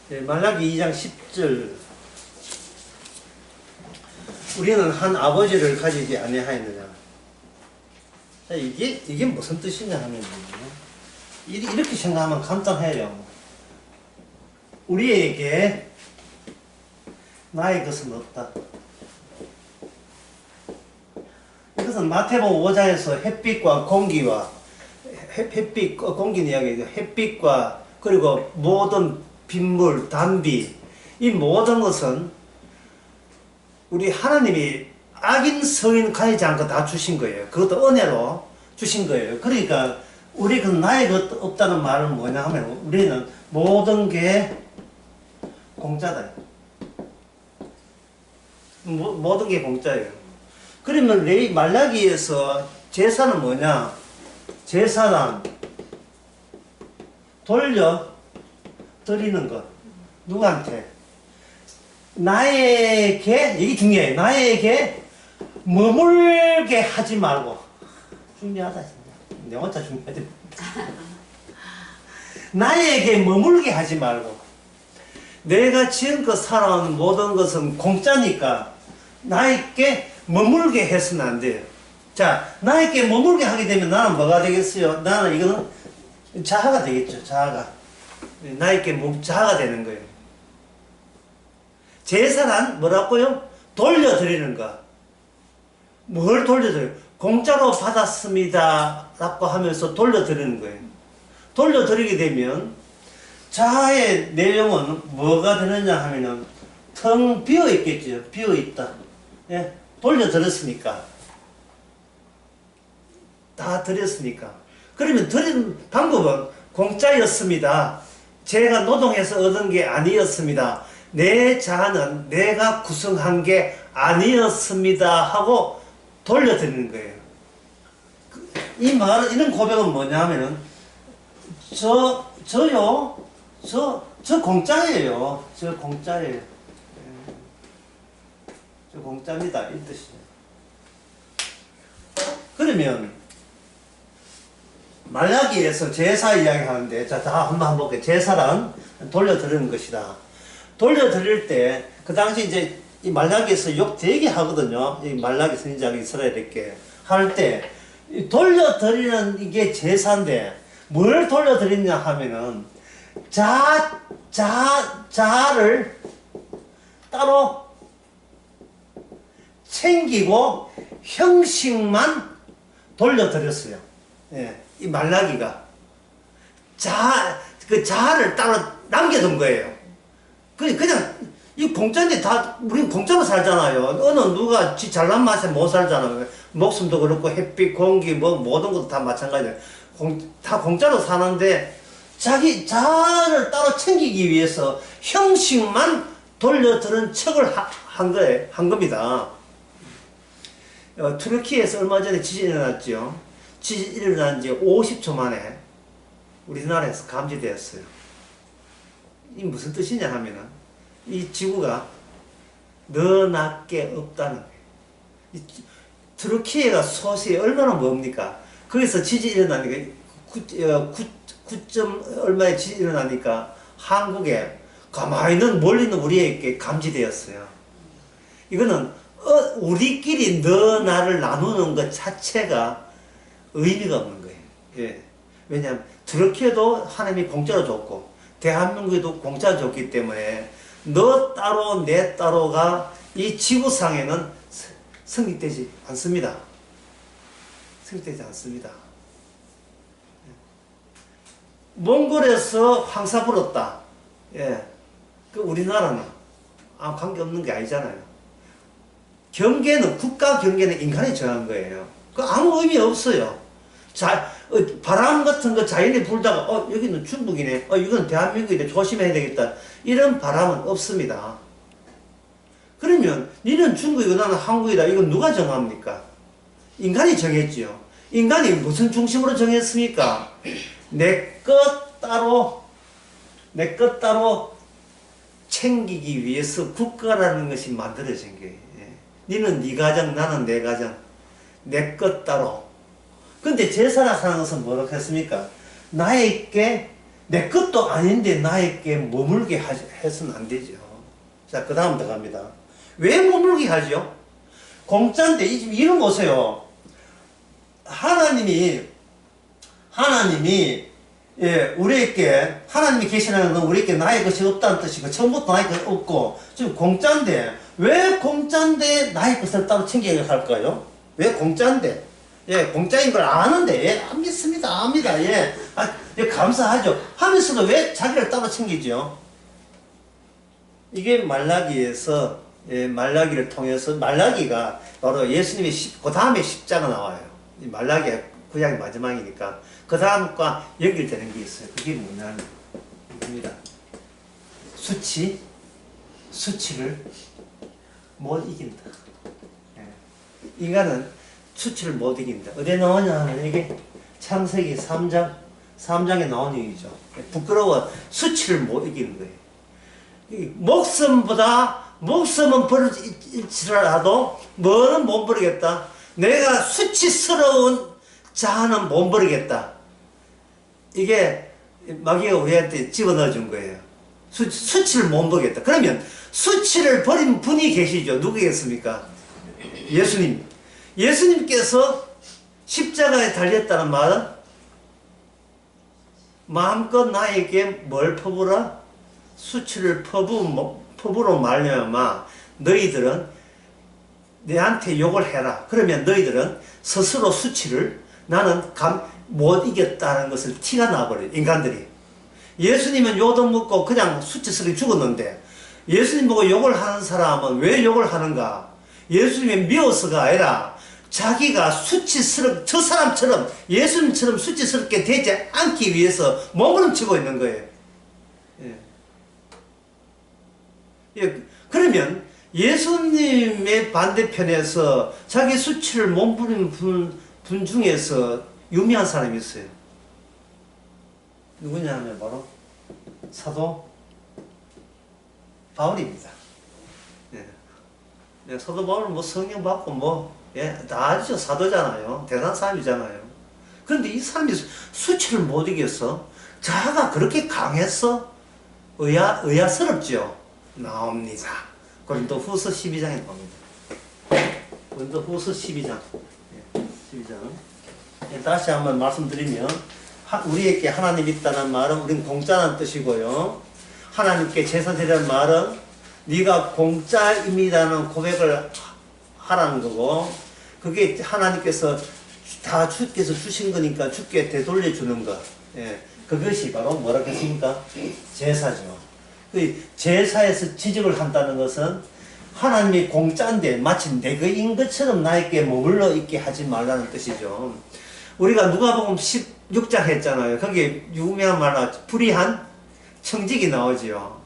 네, 말라기 2장 10절. 우리는 한 아버지를 가지지 아니하였느냐. 자, 이게 무슨 뜻이냐 하면 이렇게 생각하면 간단해요. 우리에게 나의 것은 없다. 이것은 마태복음 5장에서 햇빛과 공기와 햇빛, 공기는 이야기해요. 햇빛과 그리고 모든 빗물, 단비, 이 모든 것은 우리 하나님이 악인 성인 가리지 않고 다 주신 거예요. 그것도 은혜로 주신 거예요. 그러니까 우리 그 나의 것 없다는 말은 뭐냐 하면 우리는 모든 게 공짜다. 모든 게 공짜예요. 그러면 말라기에서 제사는 뭐냐? 제사란 돌려 드리는 것. 누구한테? 나에게, 이게 중요해. 나에게 머물게 하지 말고. 중요하다, 진짜. 내 혼자 중요하다. 나에게 머물게 하지 말고. 내가 지금껏 살아온 모든 것은 공짜니까 나에게 머물게 해서는 안 돼요. 자, 나에게 머물게 하게 되면 나는 뭐가 되겠어요? 나는 이거는 자아가 되겠죠, 자아가. 나에게 자아가 되는 거예요. 제사란 뭐라고요? 돌려드리는 거. 뭘 돌려드려요? 공짜로 받았습니다 라고 하면서 돌려드리는 거예요. 돌려드리게 되면 자아의 내용은 뭐가 되느냐 하면은 텅 비어 있겠죠. 비어 있다. 예? 돌려드렸으니까. 다 드렸으니까. 그러면 드리는 방법은 공짜였습니다. 제가 노동해서 얻은 게 아니었습니다. 내 자아는 내가 구성한 게 아니었습니다 하고 돌려드리는 거예요. 이 말은, 이런 고백은 뭐냐 하면은 저요 저 공짜예요. 저 공짜예요. 저 공짜입니다. 이 뜻이에요. 그러면 말라기에서 제사 이야기 하는데, 자, 다 한번 볼게요. 제사란 돌려드리는 것이다. 돌려드릴 때, 그 당시 이제 이 말라기에서 욕 되게 하거든요. 이 말라기 선지자가 이스라엘에게 할 때, 돌려드리는 이게 제사인데, 뭘 돌려드리냐 하면은, 자아를 따로 챙기고 형식만 돌려드렸어요. 예, 이 말라기가 그 자아를 따로 남겨둔 거예요. 그냥 이 공짜인데 다 우리는 공짜로 살잖아요. 어느 누가 지 잘난 맛에 못 살잖아요. 목숨도 그렇고 햇빛, 공기 뭐 모든 것도 다 마찬가지예요. 다 공짜로 사는데 자기 자아를 따로 챙기기 위해서 형식만 돌려드는 척을 한 겁니다. 투르키에서 얼마 전에 지진이 일어났죠. 지진이 일어난 지 50초 만에 우리나라에서 감지되었어요. 이 무슨 뜻이냐 하면은 이 지구가 너 낮게 없다는 거예요. 투르키가 소수에 얼마나 뭡니까? 거기서 지진이 일어나니까 9점 얼마의 지진이 일어나니까 한국에 가만히 있는 멀리 있는 우리에게 감지되었어요. 이거는 우리끼리 너 나를 나누는 것 자체가 의미가 없는 거예요. 예. 왜냐하면 투르키에도 하나님이 공짜로 줬고 대한민국에도 공짜로 줬기 때문에 너 따로 내 따로가 이 지구상에는 성립되지 않습니다. 성립되지 않습니다. 몽골에서 황사 불었다. 예. 그 우리나라는 관계없는 게 아니잖아요. 경계는, 국가 경계는 인간이 정한 거예요. 그 아무 의미 없어요. 바람 같은 거 자연이 불다가, 여기는 중국이네. 이건 대한민국이네. 조심해야 되겠다. 이런 바람은 없습니다. 그러면, 니는 중국이고 나는 한국이다. 이건 누가 정합니까? 인간이 정했지요. 인간이 무슨 중심으로 정했습니까? 내 것 따로 챙기기 위해서 국가라는 것이 만들어진 거예요. 니는 네 가정, 나는 내 가정. 내 것 따로. 근데 제사라 하는 것은 뭐라고 했습니까? 나에게 내 것도 아닌데 나에게 머물게 해서는 안 되죠. 자, 그 다음 들어갑니다. 왜 머물게 하죠? 공짜인데, 이런 거 보세요. 하나님이, 예, 우리에게, 하나님이 계시는 건 우리에게 나의 것이 없다는 뜻이고, 처음부터 나의 것이 없고, 지금 공짜인데, 왜 공짜인데 나의 것을 따로 챙겨야 할까요? 왜 공짜인데? 예, 공짜인 걸 아는데, 예, 안 믿습니다. 압니다. 예. 예, 감사하죠. 하면서도 왜 자기를 따로 챙기죠? 이게 말라기에서, 예, 말라기를 통해서, 말라기가 바로 예수님의 그 다음에 십자가 나와요. 이 말라기가 구약의 마지막이니까. 그 다음과 연결되는 게 있어요. 그게 뭐냐면, 이겁니다. 수치를 못 이긴다. 예. 인간은 수치를 못 이긴다. 어디에 나오냐 하면 이게 창세기 3장에 나온 얘기죠. 부끄러워 수치를 못 이기는 거예요. 목숨은 버릴지라도 뭐는 못 버리겠다. 내가 수치스러운 자는 못 버리겠다. 이게 마귀가 우리한테 집어넣어 준 거예요. 수치를 못 버리겠다. 그러면 수치를 버린 분이 계시죠. 누구겠습니까? 예수님. 예수님께서 십자가에 달렸다는 말은 마음껏 나에게 뭘 퍼부라? 수치를 퍼부로 말미암아 너희들은 내한테 욕을 해라. 그러면 너희들은 스스로 수치를 나는 못 이겼다는 것을 티가 나버려요. 인간들이. 예수님은 욕도 먹고 그냥 수치스럽게 죽었는데 예수님 보고 욕을 하는 사람은 왜 욕을 하는가? 예수님이 미워서가 아니라 자기가 저 사람처럼 예수님처럼 수치스럽게 되지 않기 위해서 몸부림치고 있는 거예요. 예. 예. 그러면 예수님의 반대편에서 자기 수치를 몸부림 분 중에서 유명한 사람이 있어요. 누구냐 하면 바로 사도 바울입니다. 예. 사도 바울은 뭐 성령 받고 예, 다 아시죠? 사도잖아요. 대단한 사람이잖아요. 그런데 이 사람이 수치를 못 이겼어. 자가 그렇게 강했어? 의아스럽죠? 나옵니다. 고린도 후서 12장에 나옵니다. 고린도 후서 12장. 예, 12장. 예, 다시 한번 말씀드리면, 우리에게 하나님 있다는 말은 우리는 공짜라는 뜻이고요. 하나님께 제사 드리는 말은 네가 공짜입니다는 고백을 하라는 거고, 그게 하나님께서 다 주께서 주신 거니까 주께 되돌려 주는 것. 예, 그것이 바로 뭐라고 했습니까? 제사죠. 그 제사에서 지적을 한다는 것은 하나님이 공짜인데 마치 내 거인 것처럼 나에게 머물러 있게 하지 말라는 뜻이죠. 우리가 누가복음 16장 했잖아요. 거기에 유명한 말 나왔죠. 불의한 청지기 나오죠.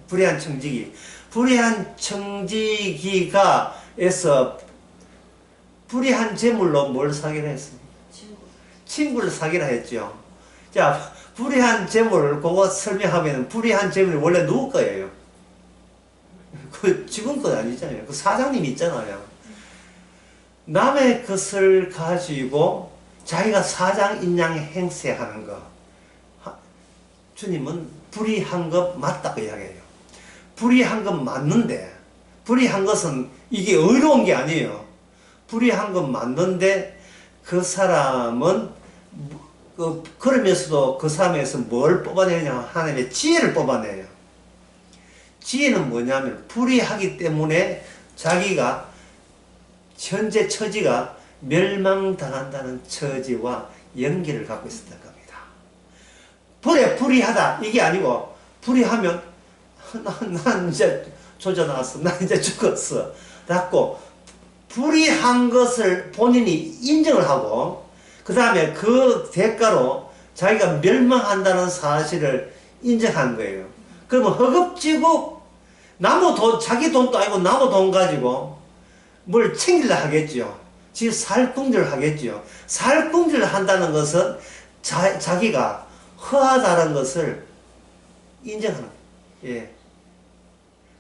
불의한 청지기. 불의한 청지기가 에서 불의한 재물로 뭘 사기로 했습니까? 친구를 사기로 했죠. 자, 불의한 재물을 그거 설명하면 불의한 재물이 원래 누구 거예요? 그 직원 것 아니잖아요. 그 사장님 있잖아요. 남의 것을 가지고 자기가 사장인 양의 행세하는 거. 주님은 불의한 것 맞다고 이야기해요. 불의한 것 맞는데 불의한 것은 이게 의로운 게 아니에요. 불의한 건 맞는데 그 사람은 그러면서도 그 사람에서 뭘 뽑아내냐 하나님의 지혜를 뽑아내요. 지혜는 뭐냐면 불의하기 때문에 자기가 현재 처지가 멸망당한다는 처지와 연계를 갖고 있었던 겁니다. 불의하다 이게 아니고 불의하면 난 이제 조져 나왔어. 나 이제 죽었어. 라고 불의한 것을 본인이 인정을 하고 그 다음에 그 대가로 자기가 멸망한다는 사실을 인정한 거예요. 그러면 허겁지겁 자기 돈도 아니고 남의 돈 가지고 뭘 챙기려 하겠죠. 지금 살궁질을 하겠죠. 살궁질을 한다는 것은 자기가 허하다는 것을 인정하는 거예요. 예.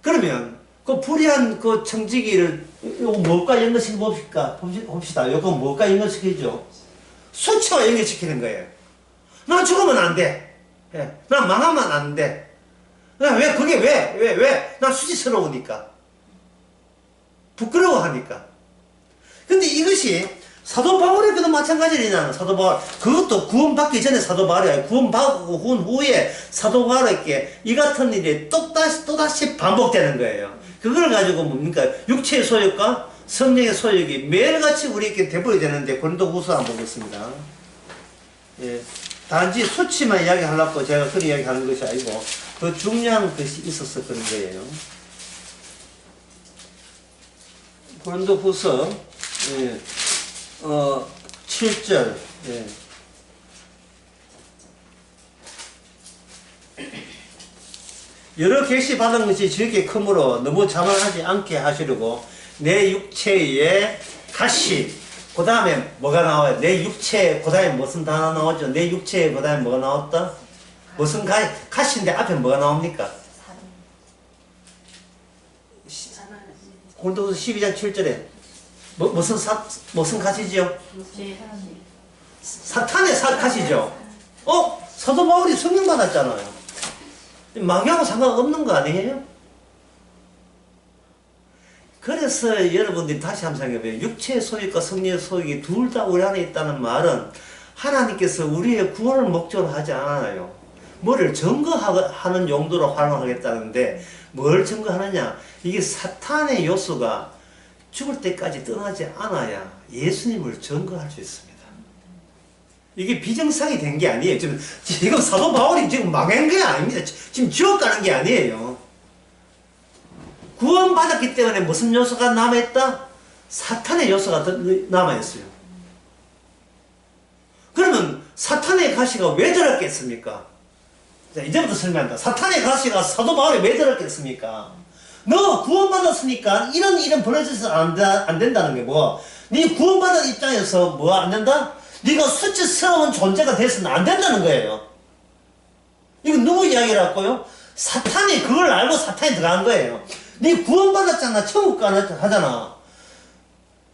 그러면 그 불의한 그 청지기를 이거 뭘까 연결시켜 봅시다. 이거 뭘까 연결시키죠? 수치와 연결시키는 거예요. 나 죽으면 안 돼. 예. 난 망하면 안 돼. 왜, 그게 왜? 난 수치스러우니까. 부끄러워하니까. 근데 이것이 사도 바울에게도 마찬가지잖아. 사도 바울. 그것도 구원받기 전에 사도 바울이야. 구원받고 후에 사도 바울에게 이 같은 일이 또다시 반복되는 거예요. 그걸 가지고 뭡니까? 육체의 소욕과 성령의 소욕이 매일같이 우리에게 되버려야 되는데, 고린도후서 한번 보겠습니다. 예. 단지 수치만 이야기하려고 제가 그런 이야기하는 것이 아니고 더 중요한 것이 있어서 그런 거예요. 고린도후서 7절. 예. 여러 계시 받은 것이 저에게 크므로 너무 자만하지 않게 하시려고 내 육체에 가시, 그 다음에 뭐가 나와요? 내 육체에, 그 다음에 무슨 단어 나오죠? 내 육체에 그 다음에 뭐가 나왔다? 무슨 가시인데 앞에 뭐가 나옵니까? 고린도후서 12장 7절에 무슨 가시지요? 사탄의 가시죠. 사도 바울이 성령 받았잖아요. 마귀하고 상관없는 거 아니에요? 그래서 여러분들이 다시 한번 생각해봐요. 육체의 소욕과 성령의 소욕이 둘 다 우리 안에 있다는 말은 하나님께서 우리의 구원을 목적으로 하지 않아요. 뭐를 증거하는 용도로 활용하겠다는데 뭘 증거하느냐? 이게 사탄의 요소가 죽을 때까지 떠나지 않아야 예수님을 증거할 수 있습니다. 이게 비정상이 된 게 아니에요. 지금 사도 바울이 지금 망한 게 아닙니다. 지금 지옥 가는 게 아니에요. 구원받았기 때문에 무슨 요소가 남아있다? 사탄의 요소가 남아있어요. 그러면 사탄의 가시가 왜 들었겠습니까? 자, 이제부터 설명한다. 사탄의 가시가 사도 바울에 왜 들었겠습니까? 너 구원받았으니까 이런 일은 벌어져서 안 된다는 게 뭐? 네 구원받은 입장에서 뭐 안 된다? 네가 수치스러운 존재가 돼서는 안 된다는 거예요. 이거 누구 이야기라고요? 사탄이 그걸 알고 사탄이 들어간 거예요. 네 구원받았잖아. 천국 가잖아.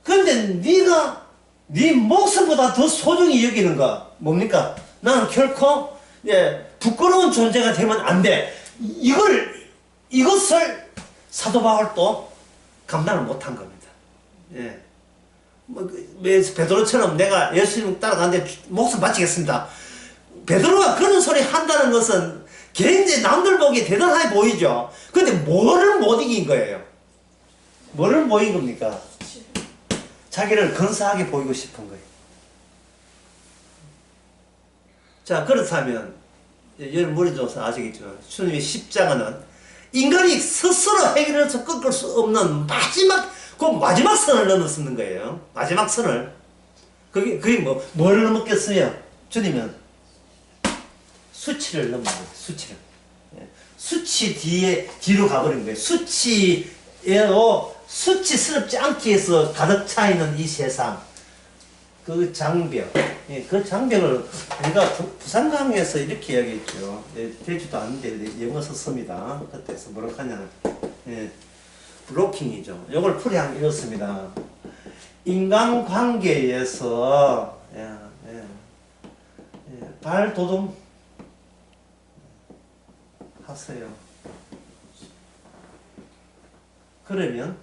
그런데 네가 네 목숨보다 더 소중히 여기는 거 뭡니까? 나는 결코 부끄러운 존재가 되면 안 돼. 이것을 사도 바울도 감당을 못한 겁니다. 예. 베드로처럼 내가 예수님 따라가는데 목숨 바치겠습니다. 베드로가 그런 소리 한다는 것은 굉장히 남들 보기에 대단하게 보이죠. 근데 뭐를 못 이긴 거예요? 뭐를 못 이긴 겁니까? 자기를 근사하게 보이고 싶은 거예요. 자, 그렇다면 여러분 머리조사 아시겠지만 주님의 십자가는 인간이 스스로 해결해서 꺾을 수 없는 마지막 선을 넘어서는 거예요. 마지막 선을. 그게 뭘 넘었겠어요? 주님은 수치를 넘는 거예요. 수치를. 수치 뒤로 가버린 거예요. 수치스럽지 않게 해서 가득 차 있는 이 세상. 그 장벽. 그 장벽을 우리가 부산강에서 이렇게 이야기했죠. 되지도 않는데 영어 썼습니다. 그때서 뭐라고 하냐면 블로킹이죠. 이걸 풀이하면 이렇습니다. 인간관계에서 발돋움 하세요. 그러면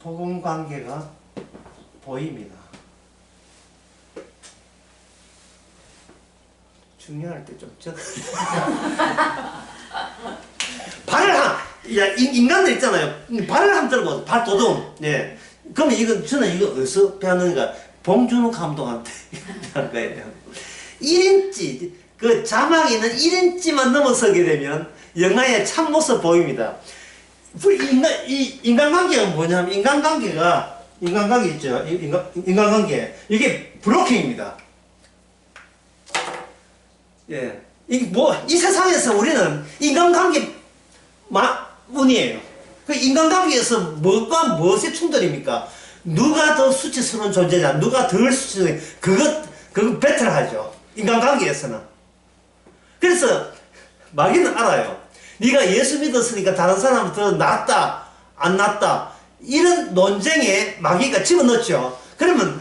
복음관계가 보입니다. 중요할 때 좀 인간들 있잖아요. 발을 한번 들고 발도둑. 예. 그러면 저는 이거 어디서 배웠는가? 봉준호 감독한테 한 거예요. 1인치, 그 자막에는 1인치만 넘어서게 되면 영화의 참모습 보입니다. 인간관계가 뭐냐면, 인간관계 있죠. 인간관계. 이게 브로킹입니다. 예. 이 세상에서 우리는 인간관계 뿐이에요. 그 인간관계에서 무엇과 무엇의 충돌입니까? 누가 더 수치스러운 존재냐, 누가 덜 수치스러운, 그거 배틀하죠. 인간관계에서는. 그래서 마귀는 알아요. 네가 예수 믿었으니까 다른 사람은 더 낫다, 안 낫다. 이런 논쟁에 마귀가 집어넣죠. 그러면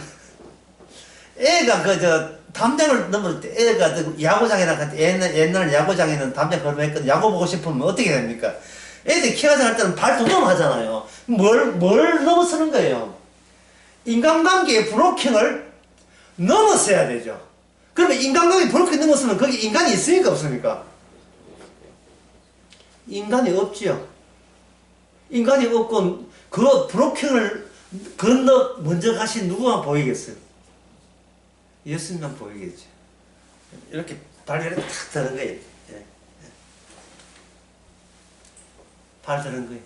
애가 담장을 넘을 때 애가 야구장이랑 같이 옛날 야구장에는 담장 걸어했거든. 야구 보고 싶으면 어떻게 됩니까? 애들이 키가 작을 때는 발 도dom하잖아요. 뭘 넘어서는 거예요? 인간관계의 브로킹을 넘었어야 되죠. 그러면 인간관계 브로킹 넘었으면 거기 인간이 있습니까? 없습니까? 인간이 없지요. 인간이 없고 그 브로킹을 건너 먼저 가신 누구만 보이겠어요? 예수님만 보이겠죠. 이렇게 발을 탁 드는 거예요. 예. 발 드는 거예요.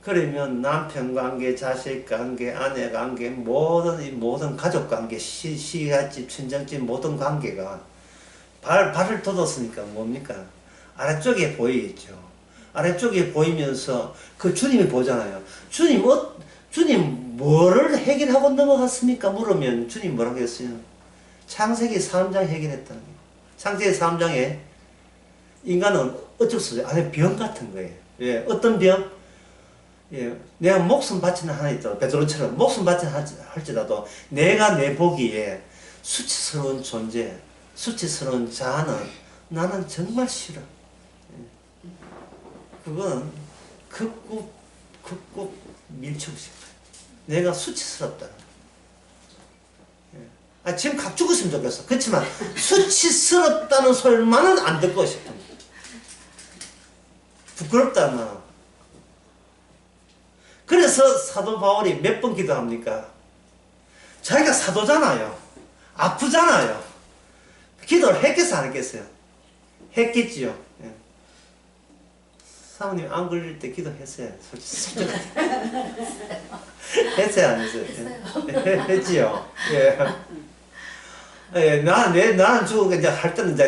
그러면 남편 관계, 자식 관계, 아내 관계, 모든 가족 관계, 시가집, 친정집 모든 관계가 발을 돋았으니까 뭡니까? 아래쪽에 보이겠죠. 아래쪽에 보이면서 그 주님이 보잖아요. 주님 뭐를 해결하고 넘어갔습니까? 물으면 주님 뭐라고 했어요? 창세기 3장 해결했다는 거예요. 창세기 3장에 인간은 어쩔 수 없어요. 안에 병 같은 거예요. 예, 어떤 병? 예, 내가 목숨 바치는 하나 있더라도 베드로처럼 목숨 바치는 할지라도 내가 내 보기에 수치스러운 존재, 수치스러운 자아는 나는 정말 싫어. 예. 그건 극구 밀치고 싶어요. 내가 수치스럽다. 예. 지금 각 죽었으면 좋겠어. 그렇지만 수치스럽다는 소리만은 안 듣고 싶습니다. 부끄럽다는. 그래서 사도 바울이 몇 번 기도합니까? 자기가 사도잖아요. 아프잖아요. 기도를 했겠어 안 했겠어요? 했겠지요. 예. 사모님 안 걸릴 때 기도했어요. 솔직히. 했어요 안 했어요? 예. 했지요. 예. 예, 나는 죽고 이제 할 때는 이제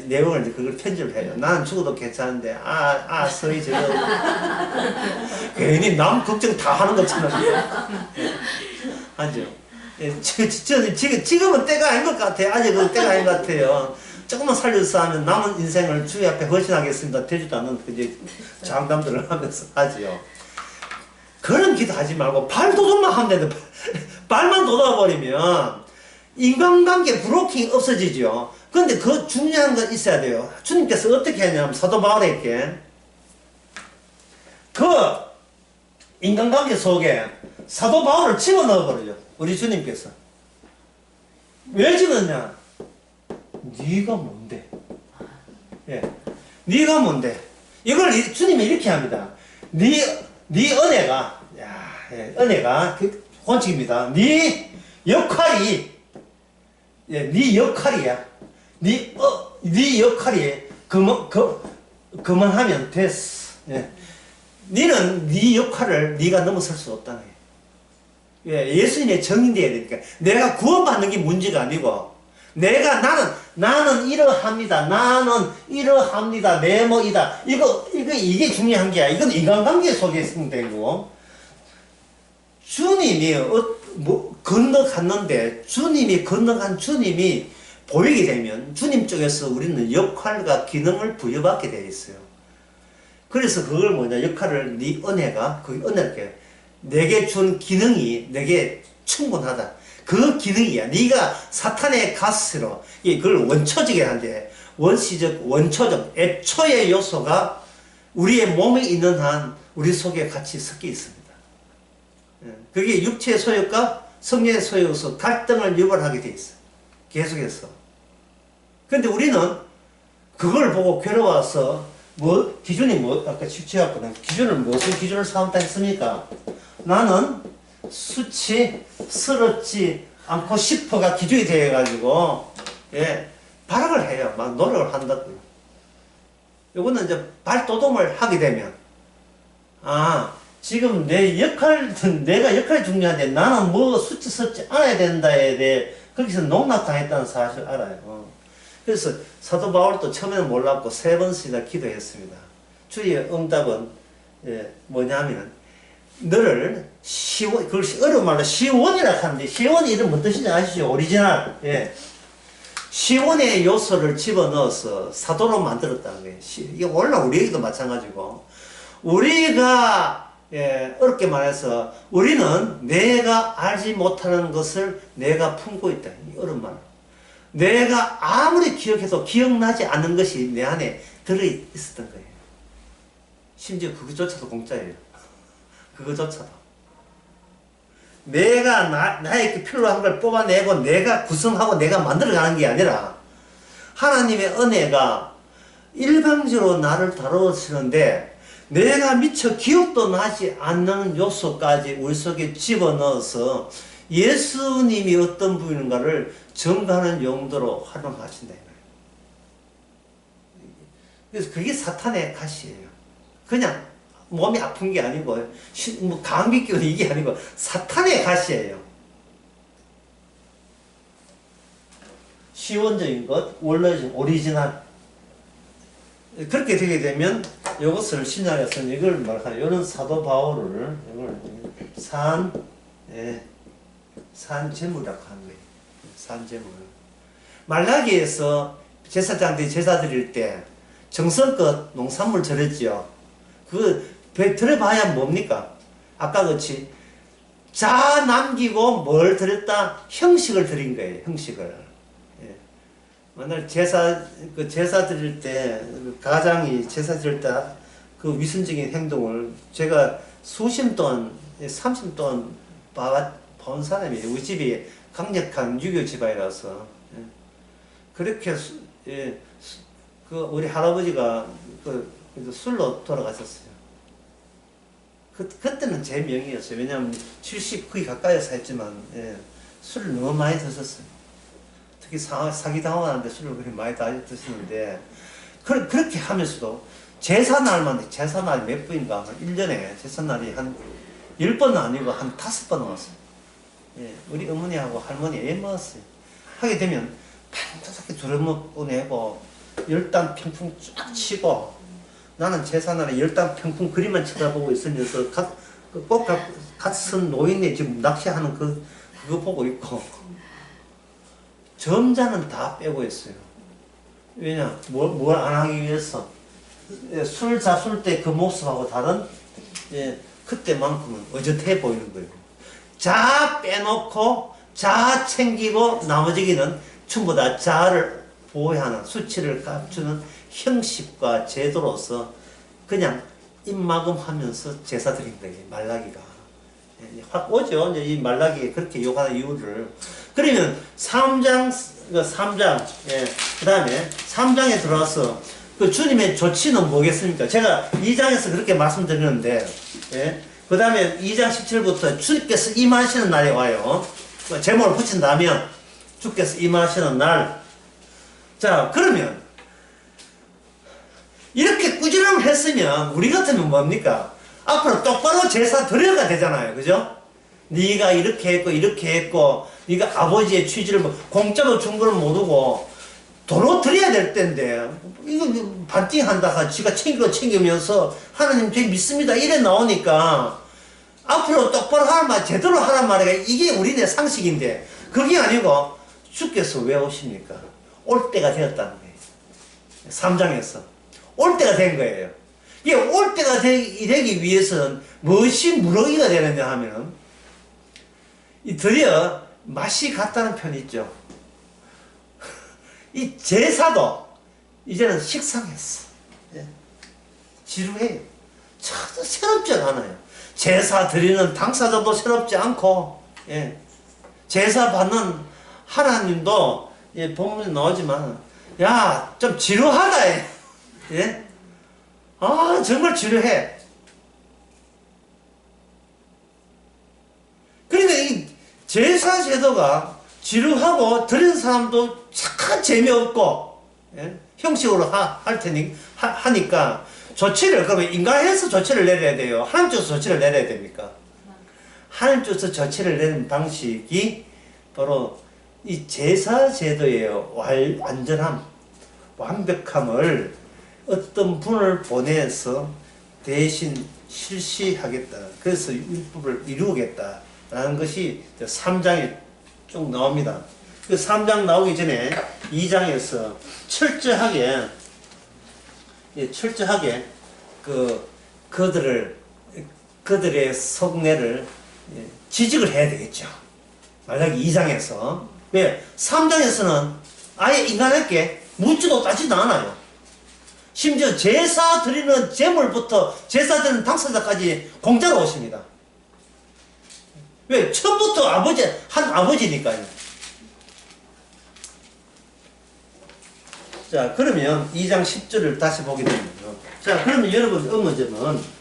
내용을 이제 그걸 편집을 해요. 나는 죽어도 괜찮은데, 소리 질러. 괜히 남 걱정 다 하는 것처럼. 하죠. 예, 지금은 때가 아닌 것 같아요. 아직은 때가 아닌 것 같아요. 조금만 살려서 하면 남은 인생을 주의 앞에 헌신하겠습니다. 되지도 않는 이제 장담들을 하면서 하지요. 그런 기도 하지 말고 발도dom만 하면 되는데, 발만 돋아버리면, 인간관계 브로킹이 없어지죠. 그런데 그 중요한 건 있어야 돼요. 주님께서 어떻게 했냐면 사도 바울에게 그 인간관계 속에 사도 바울을 집어넣어버려요. 우리 주님께서. 왜 집어넣냐? 네가 뭔데? 예, 네가 뭔데? 이걸 주님이 이렇게 합니다. 네 은혜가, 은혜가 원칙입니다. 네 역할이 예, 네 역할이야. 네 역할이 그만하면 됐어. 예. 너는 네 역할을 네가 넘어설 수 없다는 거예요. 예, 예수님의 정인돼야 되니까. 내가 구원받는 게 문제가 아니고, 나는 이러합니다. 나는 이러합니다. 네모이다. 이게 중요한 게 아니야. 이건 인간관계 속에 있으면 되고, 주님이 건너갔는데 건너간 주님이 보이게 되면 주님 쪽에서 우리는 역할과 기능을 부여받게 되어 있어요. 그래서 그걸 역할을 네 은혜가 그 은혜를 내게 준 기능이 내게 충분하다. 그 기능이야. 네가 사탄의 가스로 그걸 원초적이게 하는데 원초적 애초의 요소가 우리의 몸에 있는 한 우리 속에 같이 섞여 있습니다. 그게 육체의 소욕과 성령의 소욕으로서 갈등을 유발하게 돼 있어. 계속해서. 근데 우리는 그걸 보고 괴로워서 기준이 아까 취했거든. 기준을 무슨 기준을 삼다 했습니까? 나는 수치스럽지 않고 싶어가 기준이 되어가지고, 예, 발악을 해요. 막 노력을 한다고요. 요거는 이제 발도dom을 하게 되면, 지금 내가 역할이 중요한데 나는 수치스럽지 않아야 된다에 대해 거기서 농락당했다는 사실을 알아요. 그래서 사도 바울도 처음에는 몰랐고 3번씩이나 기도했습니다. 주의 응답은 뭐냐면 너를 그걸 어려운 말로 시원이라고 하는데 시원이 이름 뭔 뜻인지 아시죠? 오리지널. 예. 시원의 요소를 집어넣어서 사도로 만들었다는 거예요. 이게 원래 우리에게도 마찬가지고 우리가 어렵게 말해서 우리는 내가 알지 못하는 것을 내가 품고 있다. 이 어려운 말. 내가 아무리 기억해도 기억나지 않는 것이 내 안에 들어있었던 거예요. 심지어 그것조차도 공짜예요. 그것조차도. 내가 나에게 필요한 걸 뽑아내고 내가 구성하고 내가 만들어가는 게 아니라 하나님의 은혜가 일방적으로 나를 다루시는데 내가 미처 기억도 나지 않는 요소까지 우리 속에 집어넣어서 예수님이 어떤 분인가를 증거하는 용도로 활용하신다. 그래서 그게 사탄의 가시예요. 그냥 몸이 아픈 게 아니고 뭐 감기 기운 이게 아니고 사탄의 가시예요. 시원적인 것, 원래적인 오리지널. 그렇게 되게 되면 이것을 신약에서는 이걸 말하는 이런 사도 바울을 이걸 산제물이라고 하는 거예요. 산제물. 말라기에서 제사장들이 제사 드릴 때 정성껏 농산물 드렸지요. 들어봐야 뭡니까? 아까 같이 자 남기고 뭘 드렸다? 형식을 드린 거예요. 형식을. 만날 제사 드릴 때, 가장이 제사 드릴 때 그 위선적인 행동을 제가 수십 동안, 30 동안 본 사람이에요. 우리 집이 강력한 유교 집안이라서. 그렇게, 우리 할아버지가 술로 돌아가셨어요. 그때는 제 명이었어요. 왜냐하면 70 거의 가까이서 했지만, 술을 너무 많이 드셨어요. 특히 사기당하는데 술을 그렇게 많이 드시는데, 그렇게 하면서도 제사날만, 제사날이 몇 번인가, 1년에 제사날이 한 10번은 아니고 한 5번 왔어요. 우리 어머니하고 할머니 애 먹었어요. 하게 되면, 반드시 두려먹고 내고, 열단 평풍 쫙 치고, 나는 제사날에 열단 평풍 그림만 쳐다보고 있으면서, 꼭 갓선 노인네 지금 낚시하는 그거 보고 있고, 점자는 다 빼고 있어요. 왜냐? 뭘 안 하기 위해서. 술 잡술 때 그 모습하고 다른, 그때만큼은 어젓해 보이는 거예요. 자 빼놓고, 자 챙기고, 나머지는 전부 다 자를 보호하는, 수치를 감추는 형식과 제도로서 그냥 입막음 하면서 제사 드린 거예요. 말라기가. 확 오죠. 이 말라기에 그렇게 요구하는 이유를. 그러면 3장, 그 다음에 3장에 들어와서 그 주님의 조치는 뭐겠습니까? 제가 2장에서 그렇게 말씀드렸는데, 그 다음에 2장 17부터 주님께서 임하시는 날이 와요. 제목을 붙인다면, 주께서 임하시는 날. 자, 그러면, 이렇게 꾸준함을 했으면, 우리 같으면 뭡니까? 앞으로 똑바로 제사 드려가 되잖아요. 그죠? 네가 이렇게 했고, 네가 아버지의 취지를 공짜로 준 걸 모르고, 도로 드려야 될 텐데, 이거 반띵한다가 지가 챙기면서, 하나님 저희 믿습니다. 이래 나오니까, 앞으로 똑바로 하란 말, 제대로 하란 말이야. 이게 우리네 상식인데, 그게 아니고, 주께서 왜 오십니까? 올 때가 되었다는 거예요. 3장에서. 올 때가 된 거예요. 이게 올 때가 되기 위해서는 무엇이 무럭이가 되느냐 하면은, 드디어 맛이 같다는 편이 있죠. 이 제사도 이제는 식상했어. 지루해요. 전혀 새롭지 않아요. 제사 드리는 당사자도 새롭지 않고, 제사 받는 하나님도, 본문에 나오지만, 야, 좀 지루하다, 아, 정말 지루해. 그러니까 이 제사 제도가 지루하고 드린 사람도 착한 재미없고, 형식으로 할 테니, 하니까, 조치를, 그러면 인간에서 조치를 내려야 돼요. 하나님 쪽에서 조치를 내려야 됩니까? 하나님 쪽에서 조치를 내는 방식이 바로 이 제사 제도의 완전함, 완벽함을 어떤 분을 보내서 대신 실시하겠다. 그래서 율법을 이루겠다라는 것이 3장에 쭉 나옵니다. 그 3장 나오기 전에 2장에서 철저하게 그들을 그들의 속내를 지적을 해야 되겠죠. 만약에 2장에서. 왜? 3장에서는 아예 인간에게 묻지도 따지도 않아요. 심지어 제사 드리는 제물부터 제사 드리는 당사자까지 공짜로 오십니다. 왜? 처음부터 한 아버지니까요. 자, 그러면 2장 10절을 다시 보게 되면요. 자, 그러면 여러분, 의문점은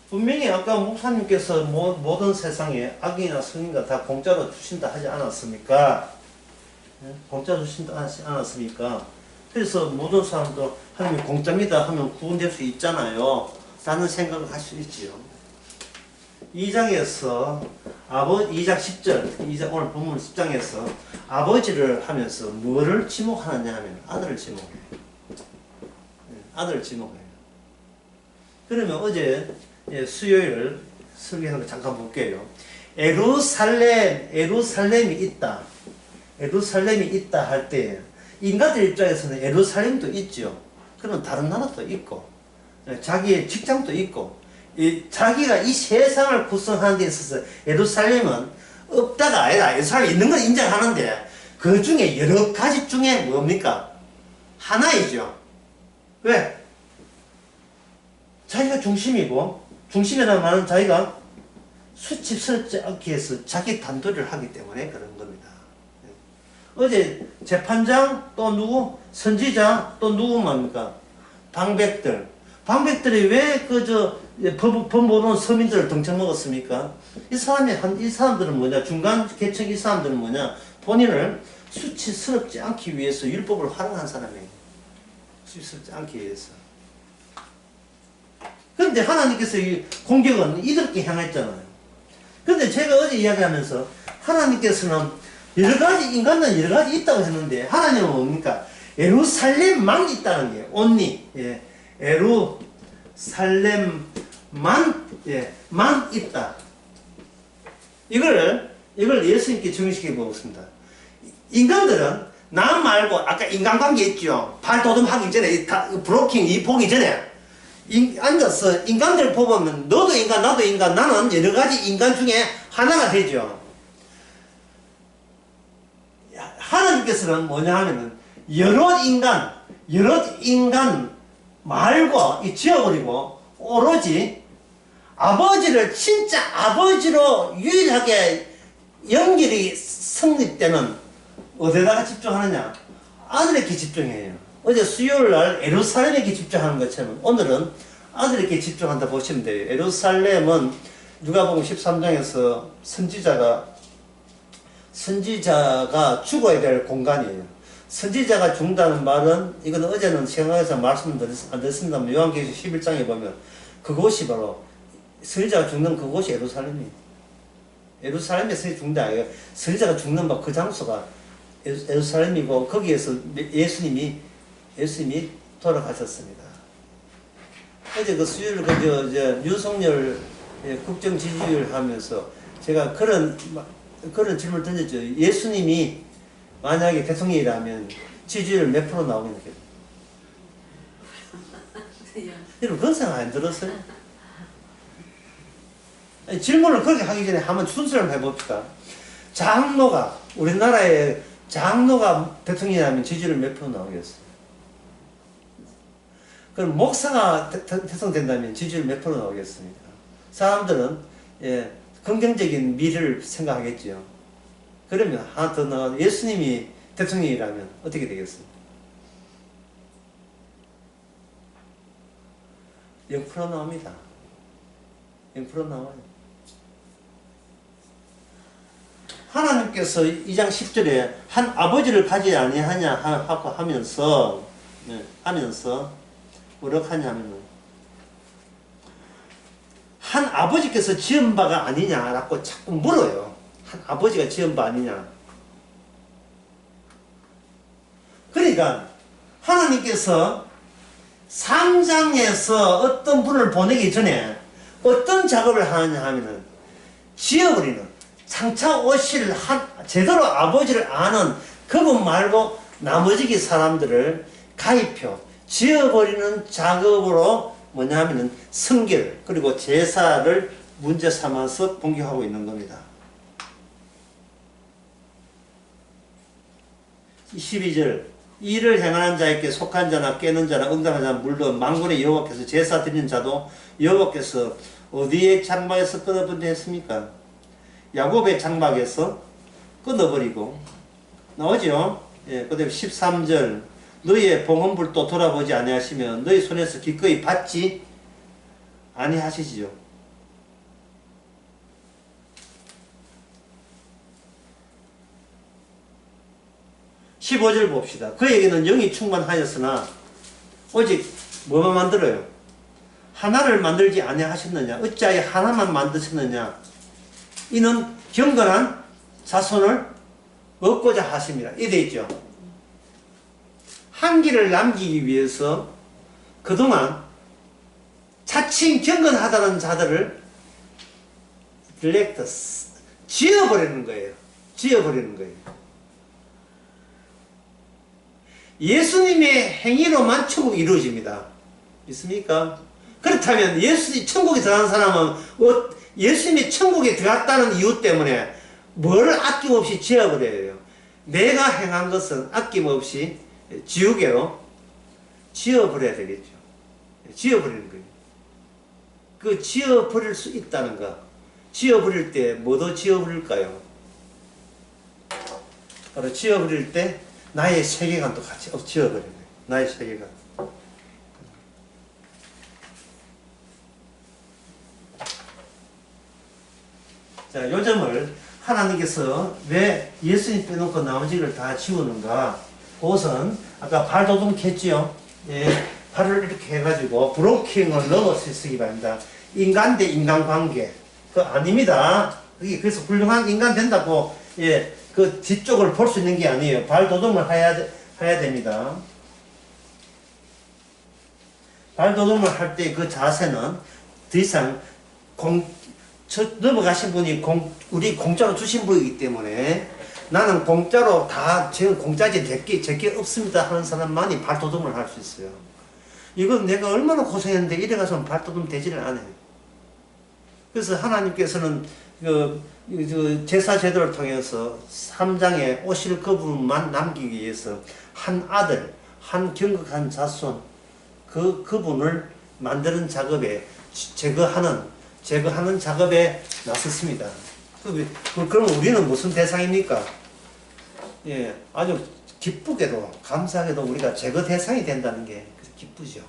분명히 아까 목사님께서 모든 세상에 악인이나 성인과 다 공짜로 주신다 하지 않았습니까? 공짜로 주신다 하지 않았습니까? 그래서 모든 사람도 하나님이 공짜입니다 하면 구원될 수 있잖아요. 라는 생각을 할 수 있지요. 2장에서 2장 10절, 오늘 본문 10장에서 아버지를 하면서 뭐를 지목하느냐 하면 아들을 지목해요. 아들을 지목해요. 그러면 어제 수요일 설교하는 거 잠깐 볼게요. 에루살렘이 있다. 에루살렘이 있다 할 때 인간들 입장에서는 에루살렘도 있죠. 그러면 다른 나라도 있고 자기의 직장도 있고 자기가 이 세상을 구성하는 데 있어서 예루살렘은 없다가 아니라 예루살렘 있는 건 인정하는데 그 중에 여러 가지 중에 뭡니까? 하나이죠. 왜? 자기가 중심이고 중심이라는 말은 자기가 수치스럽지 않기 위해서 자기 단도리를 하기 때문에 그런 겁니다. 어제 재판장 또 누구? 선지자 또 누구 말입니까? 방백들이 왜 법 모르는 서민들을 등쳐먹었습니까? 이 사람들은 뭐냐? 중간 계층 이 사람들은 뭐냐? 본인을 수치스럽지 않기 위해서 율법을 활용한 사람이에요. 수치스럽지 않기 위해서. 그런데 하나님께서 이 공격은 이들께 향했잖아요. 그런데 제가 어제 이야기하면서 하나님께서는 인간은 여러 가지 있다고 했는데 하나님은 뭡니까? 예루살렘만 있다는 게 only. 예루살렘만 있다. 이걸 예수님께 적용시켜 보겠습니다. 인간들은 나 말고 아까 인간관계 있죠. 발도듬하기 전에 브로킹 보기 전에 앉아서 인간들 보면 너도 인간 나도 인간 나는 여러 가지 인간 중에 하나가 되죠. 하나님께서는 뭐냐 하면은 여러 인간 말고 지어버리고 오로지 아버지를 진짜 아버지로 유일하게 연결이 성립되는 어디다가 집중하느냐? 아들에게 집중해요. 어제 수요일날 예루살렘에게 집중하는 것처럼 오늘은 아들에게 집중한다 보시면 돼요. 예루살렘은 누가복음 13장에서 선지자가 죽어야 될 공간이에요. 선지자가 죽는다는 말은 이건 어제는 생각해서 말씀 안 드렸습니다만 요한계시록 11장에 보면 그곳이 바로 선지자가 죽는 그곳이 예루살렘이에요. 예루살렘에 죽는다. 선지자가 죽는 그 장소가 예루살렘이고 거기에서 예수님이 돌아가셨습니다. 어제 그 수요일 윤석열 국정 지지율 하면서 제가 그런 질문을 던졌죠. 예수님이 만약에 대통령이라면 지지율 몇 프로 나오겠는데? 여러분 그런 생각 안 들었어요? 아니, 질문을 그렇게 하기 전에 한번 순서를 해봅시다. 우리나라의 장로가 대통령이라면 지지율 몇 프로 나오겠어요? 그럼 목사가 대통령 된다면 지지율 몇 프로 나오겠습니까? 사람들은 긍정적인 미래를 생각하겠죠. 그러면 하나 더 나가 예수님이 대통령이라면 어떻게 되겠습니까? 0% 나옵니다. 0% 나와요. 하나님께서 2장 10절에 한 아버지를 가지 아니하냐 하고 하면서 뭐라고 하냐면 한 아버지께서 지은 바가 아니냐라고 자꾸 물어요. 한 아버지가 지은 바 아니냐. 그러니까 하나님께서 3장에서 어떤 분을 보내기 전에 어떤 작업을 하느냐 하면은 지어버리는 장차 오실 제대로 아버지를 아는 그분 말고 나머지 사람들을 가입혀 지어버리는 작업으로 뭐냐 하면은 성결 그리고 제사를 문제 삼아서 공격하고 있는 겁니다. 12절 이를 행하는 자에게 속한 자나 깨는 자나 응답하는 자나 물론 만군의 여호와께서 제사 드리는 자도 여호와께서 어디에 장막에서 끊어버리려 했습니까? 야곱의 장막에서 끊어버리고 나오죠. 예, 그 다음에 13절 너희의 봉헌불도 돌아보지 아니하시며 너희 손에서 기꺼이 받지 아니하시지요. 15절 봅시다. 그에게는 영이 충만하였으나 오직 뭐만 만들어요? 하나를 만들지 아니하셨느냐? 어찌하여 하나만 만드셨느냐? 이는 경건한 자손을 얻고자 하심이라. 이래 있죠. 한 길을 남기기 위해서 그동안 자칭 경건하다는 자들을 지어버리는 거예요. 지어버리는 거예요. 예수님의 행위로만 천국이 이루어집니다. 있습니까? 그렇다면 천국에 들어간 사람은 예수님이 천국에 들어갔다는 이유 때문에 뭐를 아낌없이 지어버려요. 내가 행한 것은 아낌없이 지우개로 지어버려야 되겠죠. 지어버리는 거예요. 그 지어버릴 수 있다는 거. 지어버릴 때 뭐도 지어버릴까요? 바로 지어버릴 때 나의 세계관도 같이 지어버리는 거예요. 나의 세계관. 자, 요 점을 하나님께서 왜 예수님 빼놓고 나머지를 다 지우는가? 그것은 아까 발도둑했지요. 예, 발을 이렇게 해가지고 브로킹을 넣을 수 있기 바랍니다. 인간 대 인간 관계. 그 아닙니다. 그래서 훌륭한 인간 된다고 예, 그 뒤쪽을 볼 수 있는 게 아니에요. 발도둑을 해야 됩니다. 발도둑을 할 때 그 자세는 더 이상 넘어가신 분이 우리 공짜로 주신 분이기 때문에 나는 공짜로 다 지금 공짜지 제게 없습니다 하는 사람만이 발도둑을 할 수 있어요. 이건 내가 얼마나 고생했는데 이래 가서는 발도둑 되지를 않아요. 그래서 하나님께서는 제사 제도를 통해서 3장에 오실 그분만 남기기 위해서 한 아들, 한 경극한 자손 그분을 만드는 작업에 제거하는 작업에 나섰습니다. 그럼 우리는 무슨 대상입니까? 예, 아주 기쁘게도 감사하게도 우리가 제거 대상이 된다는 게 기쁘죠.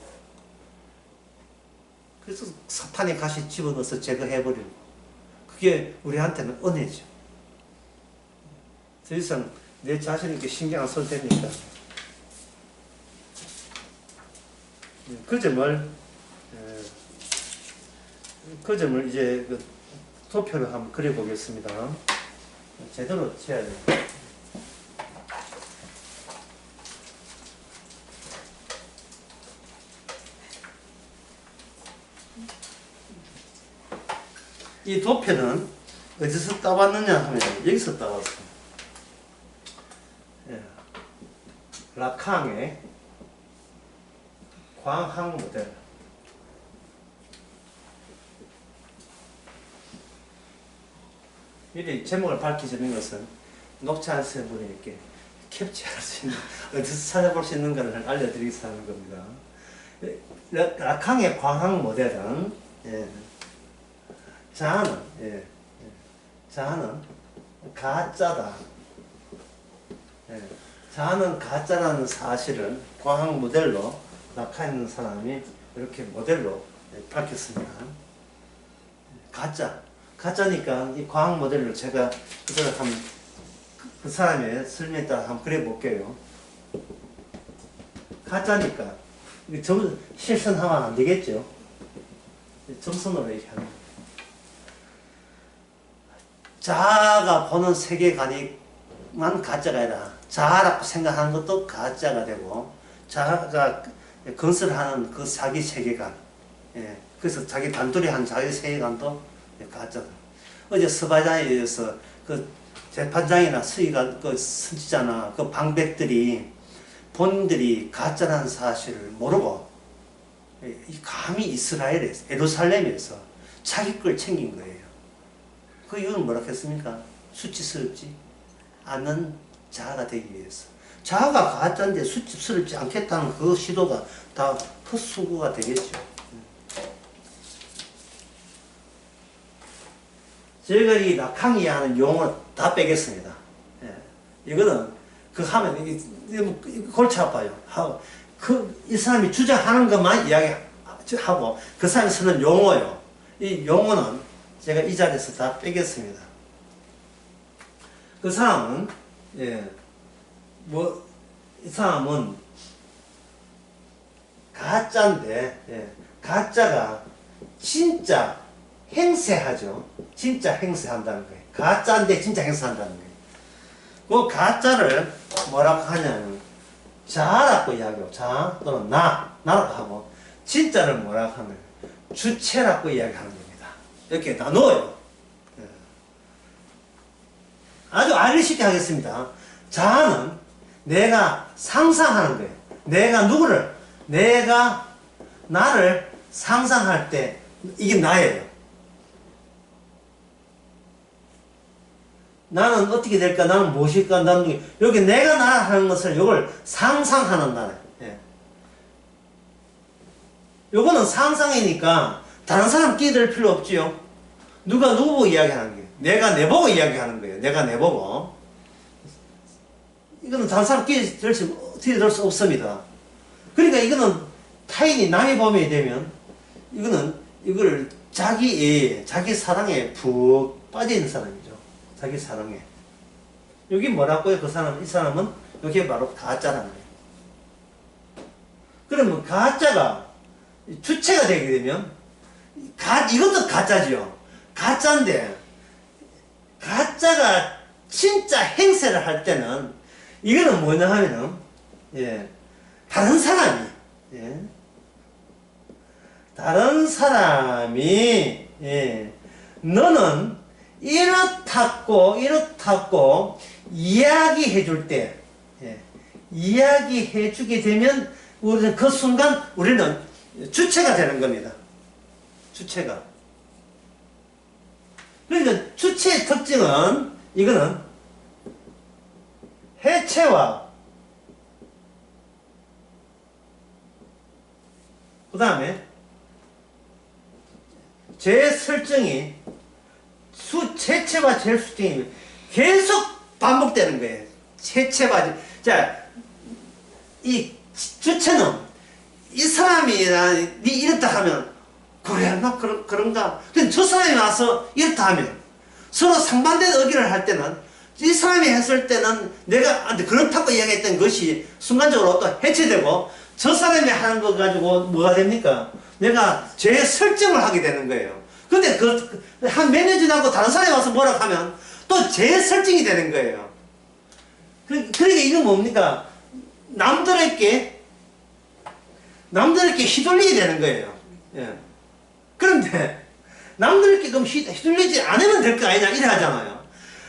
그래서 사탄이 가시 집어넣어서 제거해버리고 그게 우리한테는 은혜죠. 더 이상 내 자신에게 신경 안 써도 되니까 그 점을 이제 도표를 한번 그려보겠습니다. 제대로 쳐야 돼요. 이 도표는 어디서 따왔느냐 하면 여기서 따왔어요. 예. 라캉의 광학 모델. 미리 제목을 밝히시는 것은 녹차 한 분이 이렇게 캡처할 수 있는, 어디서 찾아볼 수 있는가를 알려드리기 위해서 하는 겁니다. 라캉의 광학 모델은, 예. 자아는 가짜다. 예. 자아는 가짜라는 사실을 광학 모델로 라칸 있는 사람이 이렇게 모델로 밝혔습니다. 가짜니까 이 과학 모델로 제가 그 사람의 설명에 따라 한번 그려볼게요. 가짜니까 실선하면 안 되겠죠. 점선으로 이렇게 하는. 자아가 보는 세계관이만 가짜가 아니라 자아라고 생각하는 것도 가짜가 되고 자아가 건설하는 그 자기 세계관, 예, 그래서 자기 단둘이 한 자기 세계관도 가짜다. 어제 서바장에 의해서 그 재판장이나 수의가 그 선지자나 그 방백들이 본인들이 가짜라는 사실을 모르고 감히 이스라엘에서, 예루살렘에서 자기 걸 챙긴 거예요. 그 이유는 뭐라 했습니까? 수치스럽지 않은 자아가 되기 위해서. 자아가 가짜인데 수치스럽지 않겠다는 그 시도가 다 헛수고가 되겠죠. 저희가 이 낙항이 하는 용어를 다 빼겠습니다. 예. 이거는 그 하면 골치 아파요. 이 사람이 주장하는 것만 이야기하고 그 사람이 쓰는 용어요. 이 용어는 제가 이 자리에서 다 빼겠습니다. 그 사람은 이 사람은 가짜인데 가짜가 진짜 행세하죠. 진짜 행세한다는 거예요. 가짜인데 진짜 행세한다는 거예요. 그 가짜를 뭐라고 하냐면 자라고 이야기하고 자 또는 나라고 하고 진짜를 뭐라고 하면 주체라고 이야기하는 겁니다. 이렇게 나누어요. 아주 알기 쉽게 하겠습니다. 자아는 내가 상상하는 거예요. 내가 나를 상상할 때 이게 나예요. 나는 어떻게 될까? 나는 무엇일까? 나는 여기 내가 나라 하는 것을 이걸 상상하는 나라. 요거는 상상이니까 다른 사람 끼들 필요 없지요. 누가 누구 보고 이야기하는 거예요. 내가 내 보고 이야기하는 거예요. 내가 내 보고. 이거는 다른 사람 끼들 수 없습니다. 그러니까 이거는 타인이 남의 범위에 되면 이거를 자기 사랑에 푹 빠져 있는 사람이죠. 자기 사랑에. 여기 뭐라고요? 이 사람은 여기 바로 가짜라는 거예요. 그러면 가짜가 주체가 되게 되면 이것도 가짜지요. 가짜인데 가짜가 진짜 행세를 할 때는 이거는 뭐냐 하면은 다른 사람이 너는 이렇다고 이야기해 줄 때 이야기해 주게 되면 우리는 그 순간 우리는 주체가 되는 겁니다. 주체가. 그러니까 주체의 특징은 이거는 해체와 그 다음에 재설정이 해체와 재설정이 계속 반복되는 거예요. 해체와 이 주체는 이 사람이 니 이렇다 하면 그래 나 그런가. 근데 저 사람이 와서 이렇다 하면 서로 상반된 의견을 할 때는 이 사람이 했을 때는 내가 그렇다고 이야기했던 것이 순간적으로 또 해체되고 저 사람이 하는 거 가지고 뭐가 됩니까? 내가 재설정을 하게 되는 거예요. 근데 한 몇 년 지나고 다른 사람이 와서 뭐라고 하면 또 재설정이 되는 거예요. 그러니까 이건 뭡니까? 남들에게 휘둘리게 되는 거예요. 그런데 남들에게 그럼 휘둘리지 않으면 될 거 아니냐 이래 하잖아요.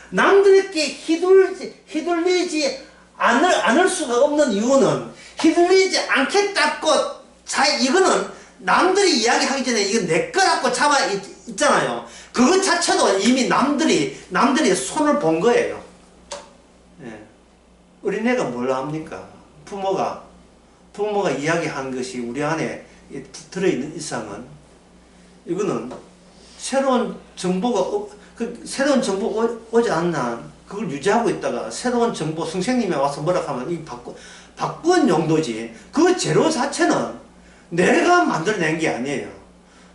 남들에게 휘둘리지 않을 수가 없는 이유는 휘둘리지 않겠다고 이거는 남들이 이야기하기 전에 이건 내 거라고 잡아 있잖아요. 그것 자체도 이미 남들이 손을 본 거예요. 어린애가 뭘 합니까? 부모가 이야기한 것이 우리 안에 들어있는 이상은 이거는 새로운 정보가 새로운 정보 오지 않나 그걸 유지하고 있다가 새로운 정보 선생님이 와서 뭐라 하면 이 바꾼 용도지 그 재료 자체는 내가 만들어낸 게 아니에요.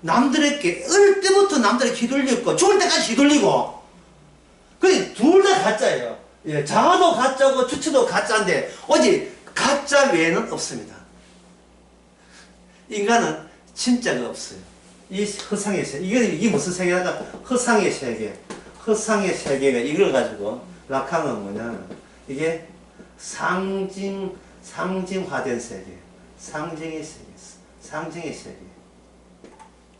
남들에게 어릴 때부터 남들에게 휘둘리고 죽을 때까지 휘둘리고 그 둘 다 가짜예요. 자아도 가짜고 주체도 가짜인데 오직 가짜 외에는 없습니다. 인간은 진짜가 없어요. 이 허상의 세계 이게 무슨 세계라까? 허상의 세계. 허상의 세계가 이걸 가지고 락항은 뭐냐면 이게 상징화된 세계, 상징의 세계.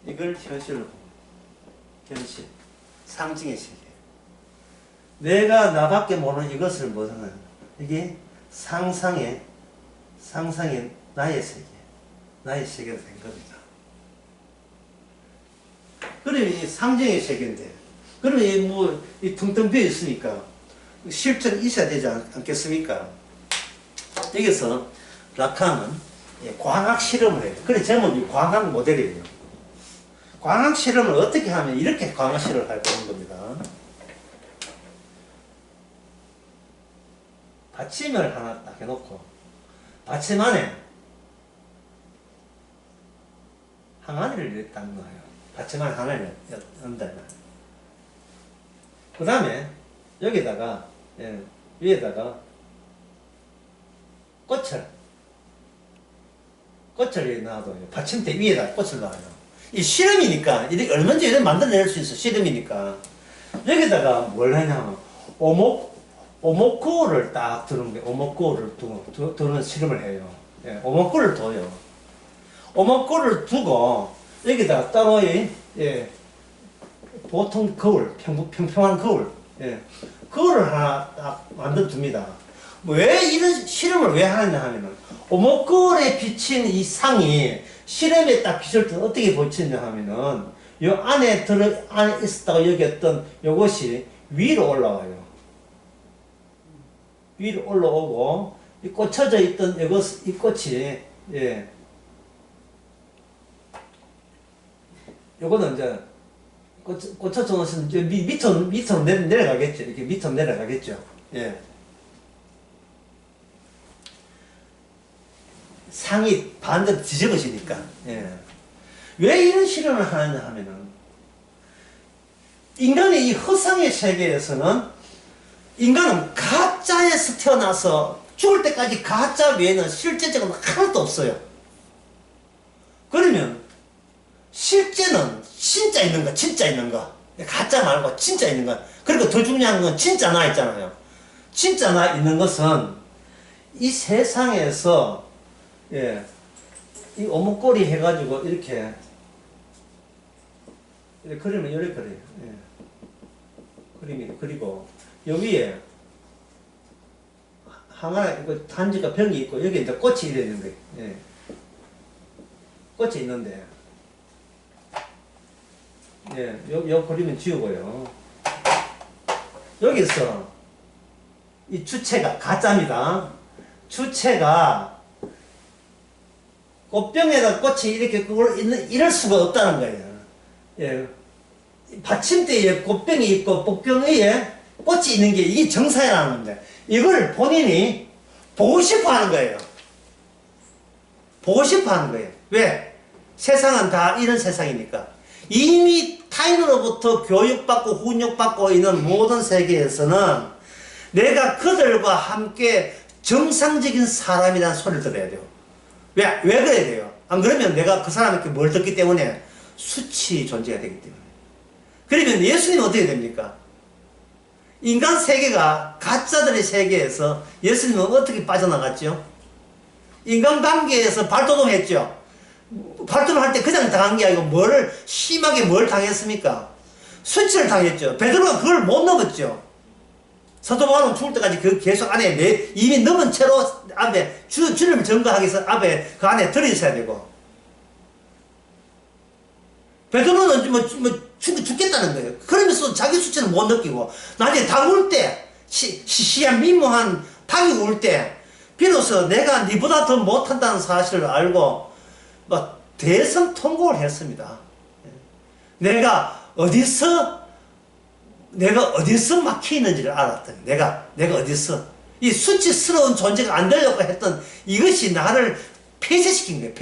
이걸 현실로 봅니다. 현실, 상징의 세계. 내가 나밖에 모르는 이것을 뭐냐면 이게 상상의 나의 세계. 나의 세계가 된 겁니다. 그러면 이 상징의 세계인데, 그러면 이 텅텅 비어 있으니까 실전 있어야 되지 않겠습니까? 여기서 라칸은 광학 실험을 해요. 그래 제목이 광학 모델이에요. 광학 실험을 어떻게 하면 이렇게 광학 실험을 할 거는 겁니다. 받침을 하나 딱 해놓고 받침 안에 항아리를 이렇게 딱 넣어요. 받침 안에 항아리를 넣는다. 그 다음에 여기다가 위에다가 꽃을 놔둬요. 받침대 위에다 꽃을 놔요. 이 실험이니까 이렇게 얼마든지 이렇게 만들어낼 수 있어. 실험이니까 여기다가 뭘 하냐면 오목구를 딱 두는 게 오목구를 두는 실험을 해요. 예, 오목구를 둬요. 오목구를 두고 여기다가 따로 보통 거울, 평평한 거울, 거울을 하나 딱 만들어 둡니다. 왜 이런 실험을 왜 하느냐 하면은 오목거울에 비친 이 상이 실험에 딱 비출 때 어떻게 비치냐 하면은 요 안에 있었다고 여겼던 요것이 위로 올라와요. 위로 올라오고 이 꽂혀져 있던 이 꽃이 요거는 이제 꽂혀져 있으면 밑으로 내려가겠죠. 이렇게 밑으로 내려가겠죠. 예. 상이 반대로 뒤집어지니까. 예. 왜 이런 실험을 하느냐 하면은 인간의 이 허상의 세계에서는 인간은 가짜에서 태어나서 죽을 때까지 가짜 외에는 실제적으로 하나도 없어요. 그러면 실제는 진짜 있는가 진짜 있는가, 가짜 말고 진짜 있는가. 그리고 더 중요한 건 진짜 나 있잖아요. 진짜 나 있는 것은 이 세상에서 이 오목거리 해가지고 이렇게 그리면 이렇게 그려요. 그림이 그리고 여기에 항아리 단지가 병이 있고 여기 이제 꽃이 이래 있는데 꽃이 있는데 요 그림은 지우고요. 여기서 이 주체가 가짜입니다. 주체가 꽃병에다 꽃이 이렇게 이럴 수가 없다는 거예요. 받침대에 꽃병이 있고 꽃병 위에 꽃이 있는 게 이게 정상이라는 건데 이걸 본인이 보고 싶어 하는 거예요. 보고 싶어 하는 거예요. 왜? 세상은 다 이런 세상이니까. 이미 타인으로부터 교육받고 훈육받고 있는 모든 세계에서는 내가 그들과 함께 정상적인 사람이라는 소리를 들어야 돼요. 왜 그래야 돼요? 안 그러면 내가 그 사람에게 뭘 듣기 때문에 수치 존재가 되기 때문에. 그러면 예수님은 어떻게 됩니까? 인간 세계가 가짜들의 세계에서 예수님은 어떻게 빠져나갔죠? 인간관계에서 발돋움했죠. 발돋움할 때 그냥 당한 게 아니고 심하게 뭘 당했습니까? 수치를 당했죠. 베드로가 그걸 못 넘었죠. 사도 바울은 죽을 때까지 그 계속 안에 이미 넘은 채로 앞에 주님을 증거하기 위해서 앞에 그 안에 들어있어야 되고, 베드로는 죽겠다는 거예요. 그러면서 자기 수치는 못 느끼고 나중에 닭 울 때 시시한 민무한 닭이 울 때 비로소 내가 니보다 더 못한다는 사실을 알고 막 대성통곡을 했습니다. 내가 어디서 막혀 있는지를 알았더니 내가 어디서 이 수치스러운 존재가 안 되려고 했던 이것이 나를 폐쇄시킨 거예요.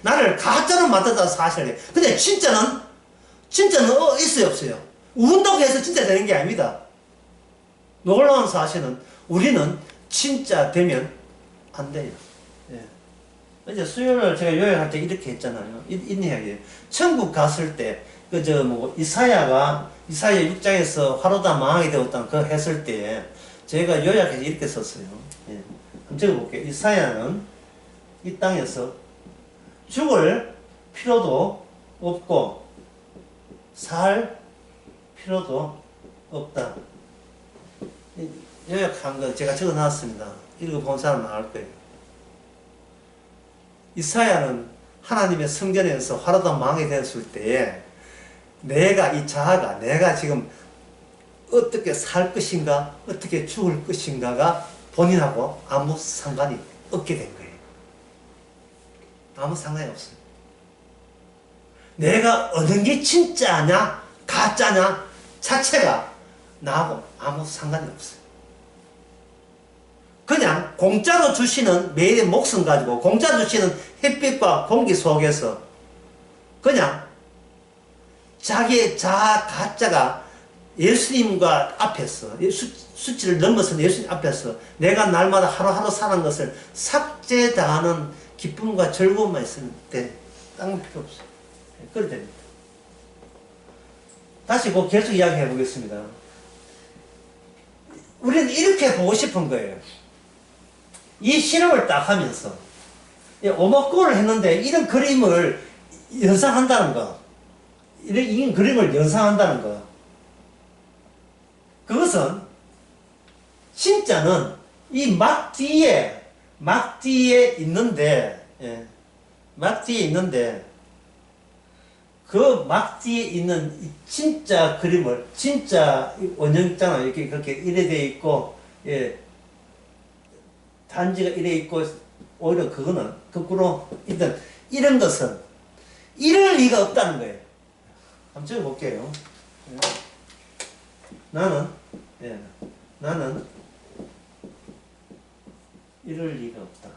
나를 가짜로 만들었다는 사실이에요. 근데 진짜는 있어요 없어요? 운다고 해서 진짜 되는 게 아닙니다. 놀라운 사실은 우리는 진짜 되면 안 돼요. 이제 수요일 제가 요약할 때 이렇게 했잖아요. 이야기예요. 천국 갔을 때 이사야 6장에서 화로다 망하게 되었다는 그 했을 때 제가 요약해서 이렇게 썼어요. 한번 적어볼게요. 이사야는 이 땅에서 죽을 필요도 없고 살 필요도 없다. 요약한 거 제가 적어놨습니다. 읽어본 사람은 알 거예요. 이사야는 하나님의 성전에서 화로다 망이 되었을 때에 내가 이 자아가 내가 지금 어떻게 살 것인가 어떻게 죽을 것인가가 본인하고 아무 상관이 없게 된 거예요. 아무 상관이 없어요. 내가 얻은 게 진짜냐 가짜냐 자체가 나하고 아무 상관이 없어요. 그냥 공짜로 주시는 매일의 목숨 가지고 공짜 주시는 햇빛과 공기 속에서 그냥 자기의 자아 가짜가 예수님과 앞에서 수치를 넘어서는 예수님 앞에서 내가 날마다 하루하루 사는 것을 삭제당하는 기쁨과 즐거움만 있을 때 딴 필요 없어요. 그럴 때입니다. 다시 계속 이야기해 보겠습니다. 우리는 이렇게 보고 싶은 거예요. 이 실험을 딱 하면서 오목골을 했는데 이런 그림을 연상한다는 거, 이런 그림을 연상한다는 거, 그것은 진짜는 이 막 뒤에 있는데, 막 뒤에 있는데 그 막 뒤에 있는 이 진짜 그림을 진짜 원형 있잖아요. 이렇게 그렇게 이래 돼 있고, 단지가 이래 있고, 오히려 그거는 거꾸로 일단 이런 것은 이럴 리가 없다는 거예요. 한번 적어볼게요. 나는 이럴 리가 없다.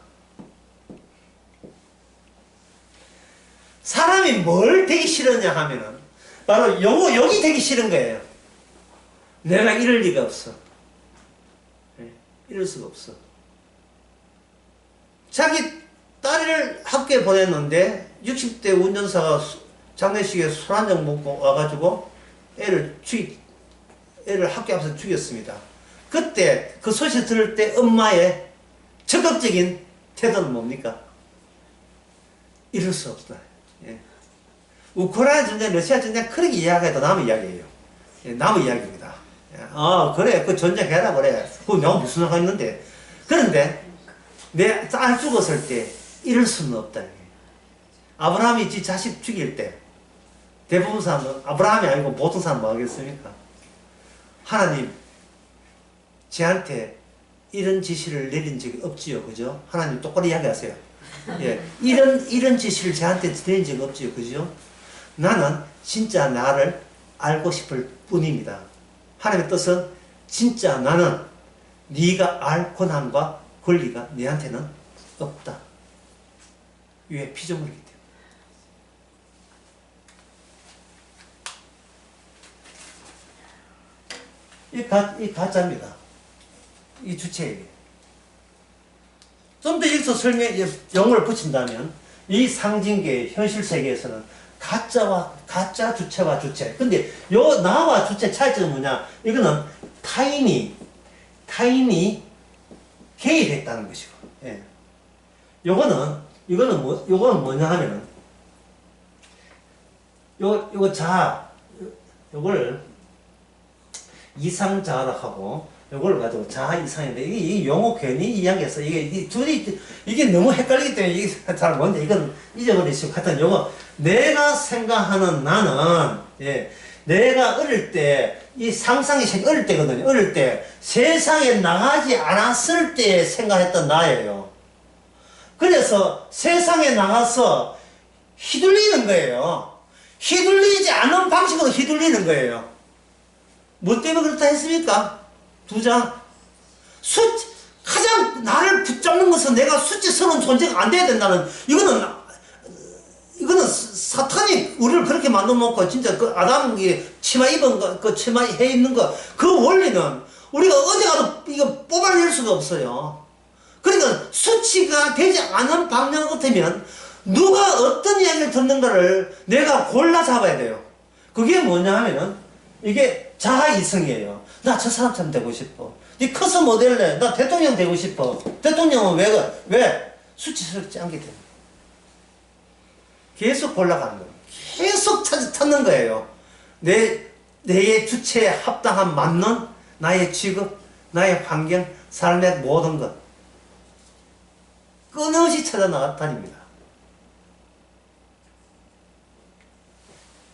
사람이 뭘 되기 싫으냐 하면은 바로 여기 되기 싫은 거예요. 내가 이럴 리가 없어. 이럴 수가 없어. 자기 딸을 학교에 보냈는데 60대 운전사가 장례식에 술 한 잔 먹고 와가지고 애를 학교 앞에서 죽였습니다. 그때 그 소식 들을 때 엄마의 적극적인 태도는 뭡니까? 이럴 수 없다. 우크라이나 전쟁, 러시아 전쟁 그렇게 이야기해도 남의 이야기예요. 남의 이야기입니다. 그래, 그 전쟁해라 그래. 그거 내가 무슨 상관 있는데. 그런데 내 딸 죽었을 때 이럴 수는 없다. 아브라함이 지 자식 죽일 때 대부분 사람은 아브라함이 아니고 보통 사람 뭐 하겠습니까? 하나님, 쟤한테 이런 지시를 내린 적이 없지요, 그죠? 하나님 똑바로 이야기하세요. 이런 지시를 쟤한테 내린 적이 없지요, 그죠? 나는 진짜 나를 알고 싶을 뿐입니다. 하나님의 뜻은 진짜 나는 네가 알 권한과 권리가 네한테는 없다. 왜? 피조물이기 때문에. 이 가짜입니다. 이 주체예요. 좀 더 여기서 영어를 붙인다면 이 상징계의 현실 세계에서는 가짜 주체와 주체. 근데 나와 주체 차이점은 뭐냐? 이거는 타인이 개입했다는 것이고. 이거는 뭐냐 하면은 요걸 이상자라 하고 요걸 가지고 자아 이상인데 이 용어 괜히 이야기해서 이게 너무 헷갈리기 때문에 이게 잘 뭔지 이건 잊어버리시고 하여튼 요거 내가 생각하는 나는 내가 어릴 때 이 상상이 어릴 때거든요. 어릴 때 세상에 나가지 않았을 때 생각했던 나예요. 그래서 세상에 나가서 휘둘리는 거예요. 휘둘리지 않은 방식으로 휘둘리는 거예요. 뭐 때문에 그렇다 했습니까? 두 장. 가장 나를 붙잡는 것은 내가 수치스러운 존재가 안 돼야 된다는, 이거는 사탄이 우리를 그렇게 만들어 놓고, 진짜 그 아담이 치마 입은 거, 그 치마 해 입는 거, 그 원리는 우리가 어디 가도 이거 뽑아낼 수가 없어요. 그러니까 수치가 되지 않은 방향 같으면 누가 어떤 이야기를 듣는가를 내가 골라 잡아야 돼요. 그게 뭐냐 하면은 이게 자아이성이에요. 나 저 사람처럼 되고 싶어. 이 커서 모델래. 나 대통령 되고 싶어. 대통령은 왜? 수치스럽지 않게 됩니다. 계속 골라가는 거예요. 계속 찾는 거예요. 내의 주체에 합당한 맞는 나의 직업, 나의 환경, 삶의 모든 것. 끊임없이 찾아 나다닙니다.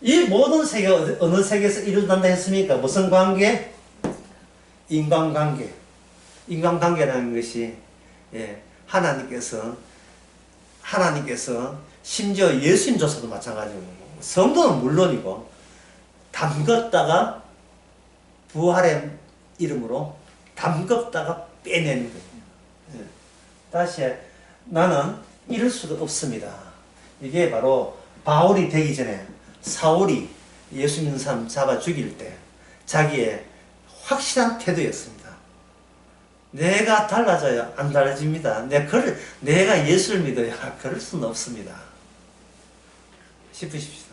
이 모든 세계 어느 세계에서 이루어진다 했습니까? 무슨 관계? 인간관계. 인간관계라는 것이 예, 하나님께서 심지어 예수님조차도 마찬가지고 성도는 물론이고 담궜다가 부활의 이름으로 담궜다가 빼내는 거예요. 예. 다시 나는 이럴 수가 없습니다. 이게 바로 바울이 되기 전에 사울이 예수 믿는 사람 잡아 죽일 때 자기의 확실한 태도였습니다. 내가 달라져야 안 달라집니다. 내가 예수를 믿어야 그럴 수는 없습니다. 싶으십시오.